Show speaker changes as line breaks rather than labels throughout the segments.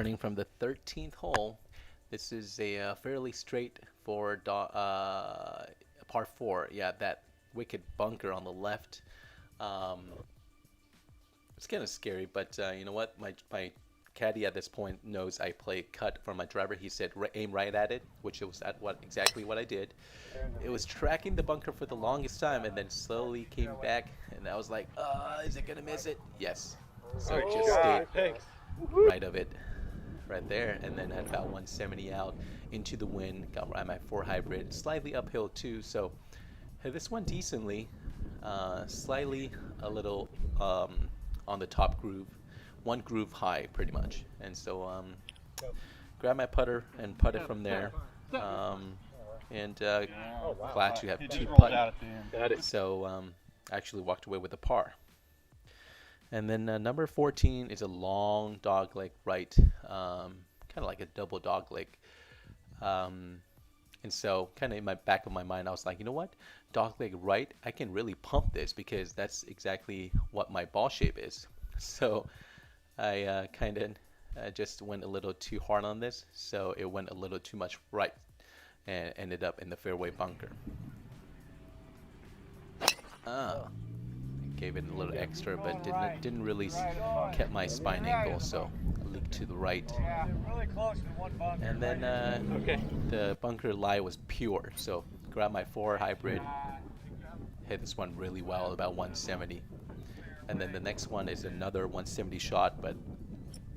Starting from the 13th hole, this is a fairly straightforward par 4. Yeah, that wicked bunker on the left. Um, it's kind of scary, but you know what? My caddy at this point knows I play cut for my driver. He said aim right at it, which was exactly what I did. It was tracking the bunker for the longest time, and then slowly came back, and I was like, is it gonna miss it? Yes. So it just stayed right of it, right there, and then had about 170 out into the wind. Got my 4 hybrid, slightly uphill too, so hit this one decently, slightly a little on the top groove, one groove high pretty much, and so grab my putter and putt it from there. And glad to have 2 putt. So I actually walked away with a par. And then number 14 is a long dogleg right, kind of like a double dogleg. And so kind of in my back of my mind, I was like, you know what? Dogleg right, I can really pump this because that's exactly what my ball shape is. So I kind of just went a little too hard on this. So it went a little too much right and ended up in the fairway bunker. Gave it a little extra, but didn't really kept my spine angle, so I leaked to the right. And then the bunker lie was pure, so grabbed my 4 hybrid, hit this one really well, about 170. And then the next one is another 170 shot, but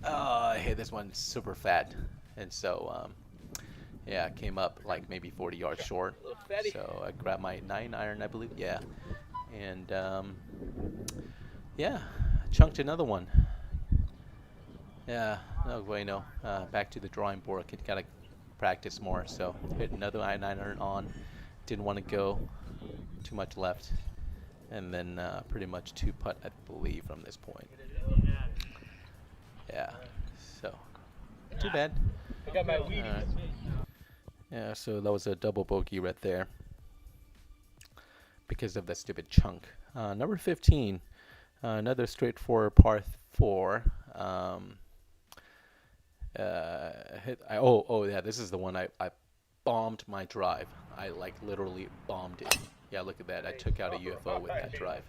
I hit this one super fat, and so yeah, came up like maybe 40 yards short. So I grabbed my 9 iron, I believe, yeah. And yeah, chunked another one. Yeah, no bueno. Back to the drawing board. Gotta practice more. So hit another 9 iron on. Didn't want to go too much left, and then pretty much 2 putt, I believe, from this point. Yeah, so too bad.
I got my Wheaties.
Yeah, so that was a double bogey right there because of that stupid chunk. Number 15, another straightforward par 4. Yeah, this is the one I bombed my drive. I like literally bombed it. Yeah, look at that. I took out a UFO with that drive.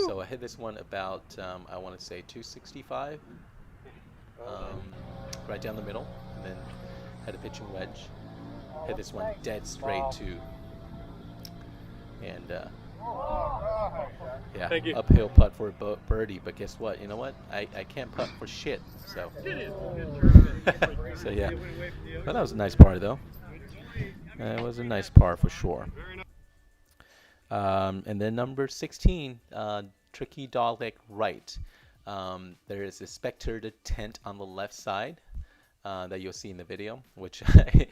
So I hit this one about, I want to say 265, right down the middle, and then had a pitching wedge. Hit this one dead straight too. And yeah, uphill putt for a birdie, but guess what? You know what? I can't putt for shit. So so yeah, but that was a nice par though. It was a nice par for sure. And then number 16, tricky dogleg right. There is a spectator tent on the left side that you'll see in the video, which I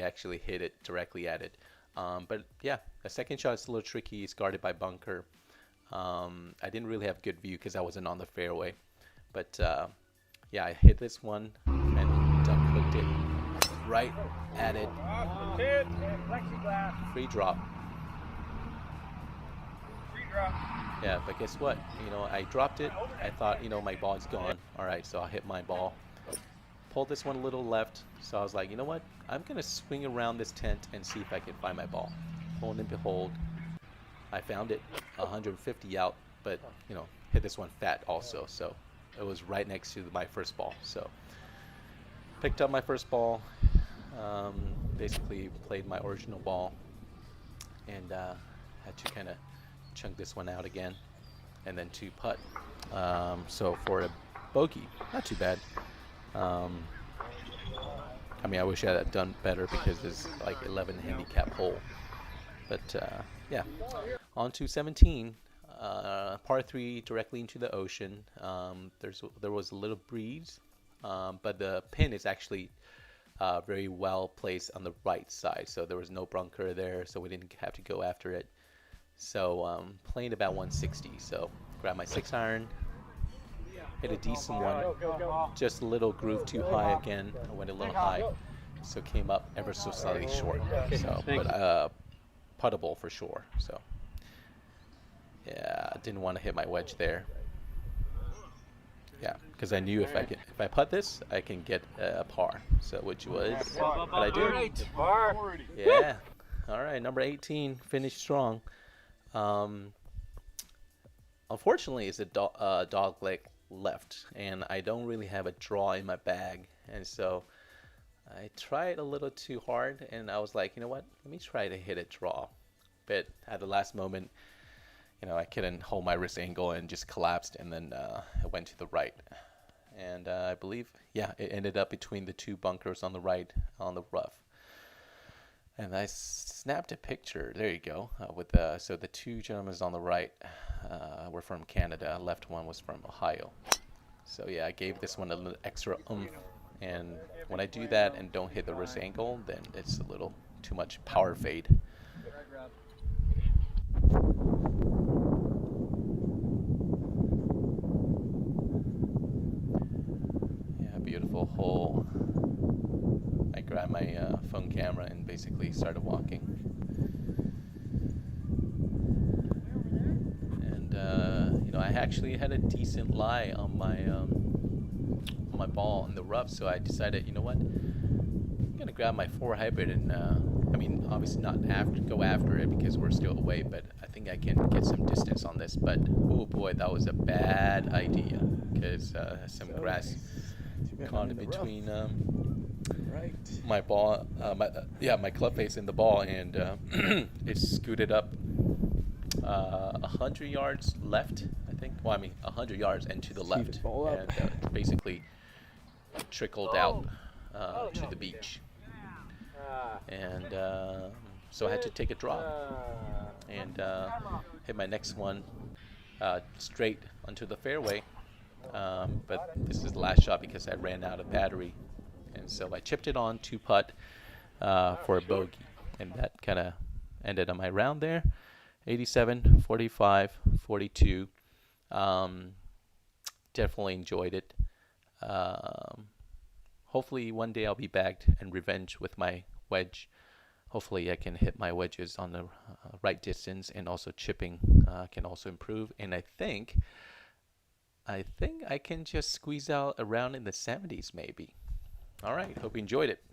actually hit it directly at it. But yeah, the second shot is a little tricky. It's guarded by bunker. I didn't really have good view because I wasn't on the fairway. But yeah, I hit this one and duck hooked it right at it. Free drop. Yeah, but guess what? You know, I dropped it. I thought, you know, my ball's gone. All right, so I'll hit my ball. Pulled this one a little left, so I was like, you know what? I'm gonna swing around this tent and see if I can find my ball. Lo and behold, I found it, 150 out, but you know, hit this one fat also, so it was right next to my first ball. So picked up my first ball, basically played my original ball, and had to kind of chunk this one out again, and then 2 putt. So for a bogey, not too bad. I mean, I wish I had done better because it's like 11 handicap hole. But yeah, on to 17, par 3 directly into the ocean. There was a little breeze, but the pin is actually very well placed on the right side, so there was no bunker there, so we didn't have to go after it. So playing about 160. So grab my 6 iron. Hit a decent one, just a little groove too high again. I went a little high, so came up ever so slightly short. So, but puttable for sure. So, yeah, didn't want to hit my wedge there. Yeah, because I knew if I putt this, I can get a par. So which was what I
All
do.
right, par.
Yeah. All right, number 18 finished strong. Um, Unfortunately, it's a dog leg left, and I don't really have a draw in my bag, and so I tried a little too hard, and I was like, you know what? Let me try to hit a draw. But at the last moment, I couldn't hold my wrist angle and just collapsed, and then I went to the right. And I believe, yeah, it ended up between the two bunkers on the right on the rough. And I snapped a picture. There you go. So the two gentlemen on the right were from Canada. Left one was from Ohio. So yeah, I gave this one a little extra oomph. And when I do that and don't hit the wrist angle, then it's a little too much power fade. Yeah, beautiful hole. I grabbed my phone camera and basically started walking. And I actually had a decent lie on my ball in the rough, so I decided, you know what, I'm gonna grab my 4 hybrid and I mean, obviously not go after it because we're still away, but I think I can get some distance on this. But oh boy, that was a bad idea because some grass caught in between my ball, my club face in the ball, and it scooted up 100 yards left, I think. Well, I mean 100 yards and to the left, and basically trickled out to the beach. And so I had to take a drop and hit my next one straight onto the fairway. But this is the last shot because I ran out of battery, and so I chipped it on 2 putt for a bogey, and that kind of ended on my round there. 87, 45, 42. Definitely enjoyed it. Hopefully one day I'll be back and revenge with my wedge. Hopefully I can hit my wedges on the right distance, and also chipping can also improve. And I think I can just squeeze out around in the 70s maybe. All right, hope you enjoyed it.